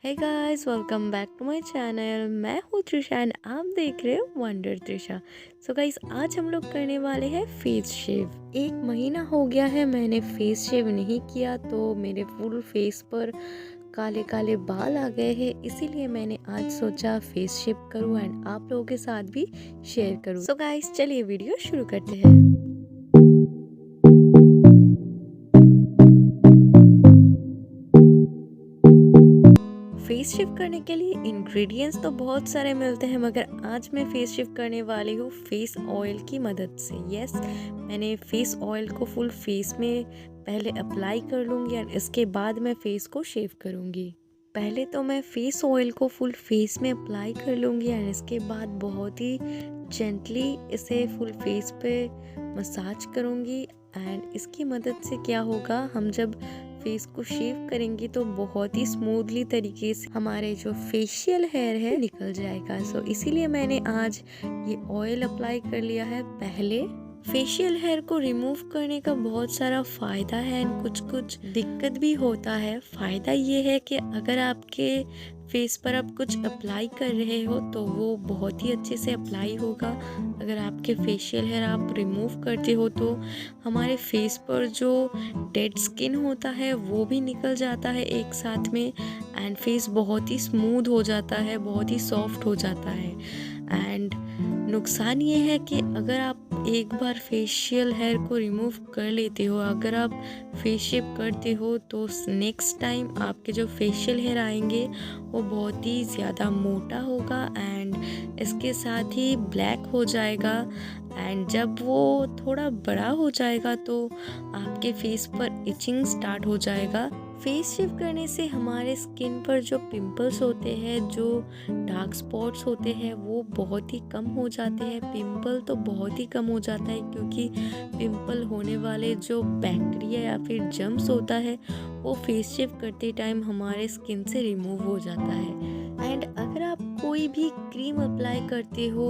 Hey guys, welcome back to my channel. मैं हूँ Trisha and आप देख रहे हो वंडर त्रिशा। सो गाइस, आज हम लोग करने वाले हैं फेस शेव। एक महीना हो गया है मैंने फेस शेव नहीं किया, तो मेरे फुल फेस पर काले काले बाल आ गए हैं, इसीलिए मैंने आज सोचा फेस शेव करूँ एंड आप लोगों के साथ भी शेयर करूँ। सो गाइस, चलिए वीडियो शुरू करते हैं। फेस शिफ्ट करने के लिए इंग्रेडिएंट्स तो बहुत सारे मिलते हैं, मगर आज मैं फेस शिफ्ट करने वाली हूँ फेस ऑयल की मदद से। यस, मैंने फेस ऑयल को फुल फेस में पहले अप्लाई कर लूँगी एंड इसके बाद मैं फेस को शेव करूँगी। पहले तो मैं फेस ऑयल को फुल फेस में अप्लाई कर लूँगी एंड इसके बाद बहुत ही जेंटली इसे फुल फेस पे मसाज करूँगी। एंड इसकी मदद से क्या होगा, हम जब फेस को शेव करेंगे तो बहुत ही स्मूथली तरीके से हमारे जो फेशियल हेयर है निकल जाएगा। सो इसीलिए मैंने आज ये ऑयल अप्लाई कर लिया है। पहले फेशियल हेयर को रिमूव करने का बहुत सारा फ़ायदा है एंड कुछ कुछ दिक्कत भी होता है। फ़ायदा ये है कि अगर आपके फेस पर आप कुछ अप्लाई कर रहे हो तो वो बहुत ही अच्छे से अप्लाई होगा। अगर आपके फेशियल हेयर आप रिमूव करते हो तो हमारे फेस पर जो डेड स्किन होता है वो भी निकल जाता है एक साथ में एंड फेस बहुत ही स्मूथ हो जाता है, बहुत ही सॉफ्ट हो जाता है। एंड नुकसान ये है कि अगर आप एक बार फेशियल हेयर को रिमूव कर लेते हो, अगर आप फेस शेव करते हो तो नेक्स्ट टाइम आपके जो फेशियल हेयर आएंगे वो बहुत ही ज़्यादा मोटा होगा एंड इसके साथ ही ब्लैक हो जाएगा। एंड जब वो थोड़ा बड़ा हो जाएगा तो आपके फेस पर इचिंग स्टार्ट हो जाएगा। फेस शेव करने से हमारे स्किन पर जो पिंपल्स होते हैं, जो डार्क स्पॉट्स होते हैं, वो बहुत ही कम हो जाते हैं। पिंपल तो बहुत ही कम हो जाता है क्योंकि पिंपल होने वाले जो बैक्टीरिया या फिर जर्म्स होता है वो फेस शेव करते टाइम हमारे स्किन से रिमूव हो जाता है। एंड अगर आप कोई भी क्रीम अप्लाई करते हो,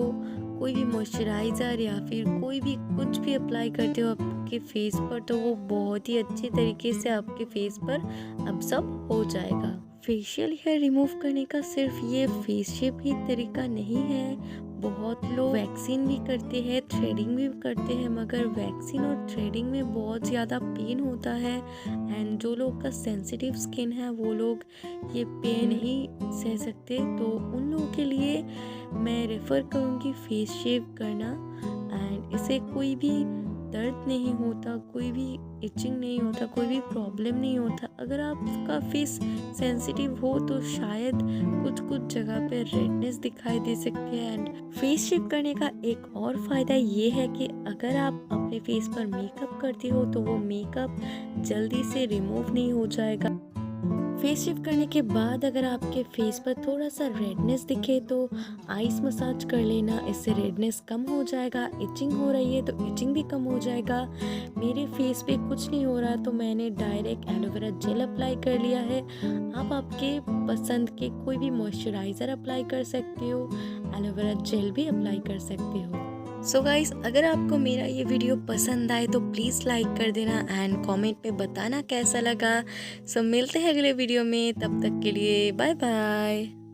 कोई भी मॉइस्चराइज़र या फिर कोई भी कुछ भी अप्लाई करते हो आपके फेस पर, तो वो बहुत ही अच्छे तरीके से आपके फेस पर अब्सॉर्ब हो जाएगा। फेशियल हेयर रिमूव करने का सिर्फ ये फेस शेप ही तरीका नहीं है। बहुत लोग वैक्सीन भी करते हैं, थ्रेडिंग भी करते हैं, मगर वैक्सीन और थ्रेडिंग में बहुत ज़्यादा पेन होता है एंड जो लोग का सेंसिटिव स्किन है वो लोग ये पेन नहीं सह सकते, तो उन लोगों के लिए मैं रेफ़र करूँगी फेस शेव करना। एंड इसे कोई भी दर्द नहीं होता, कोई भी इचिंग नहीं होता, कोई भी प्रॉब्लम नहीं होता। अगर आपका फेस सेंसिटिव हो तो शायद कुछ कुछ जगह पे रेडनेस दिखाई दे सकती है। एंड फेस शेव करने का एक और फ़ायदा ये है कि अगर आप अपने फेस पर मेकअप करते हो तो वो मेकअप जल्दी से रिमूव नहीं हो जाएगा। फेस शिफ्ट करने के बाद अगर आपके फेस पर थोड़ा सा रेडनेस दिखे तो आइस मसाज कर लेना, इससे रेडनेस कम हो जाएगा। इचिंग हो रही है तो इचिंग भी कम हो जाएगा। मेरे फेस पे कुछ नहीं हो रहा तो मैंने डायरेक्ट एलोवेरा जेल अप्लाई कर लिया है। आप आपके पसंद के कोई भी मॉइस्चराइज़र अप्लाई कर सकते हो, एलोवेरा जेल भी अप्लाई कर सकते हो। सो गाइस, अगर आपको मेरा ये वीडियो पसंद आए तो प्लीज़ लाइक कर देना एंड कमेंट में बताना कैसा लगा। सो मिलते हैं अगले वीडियो में, तब तक के लिए बाय बाय।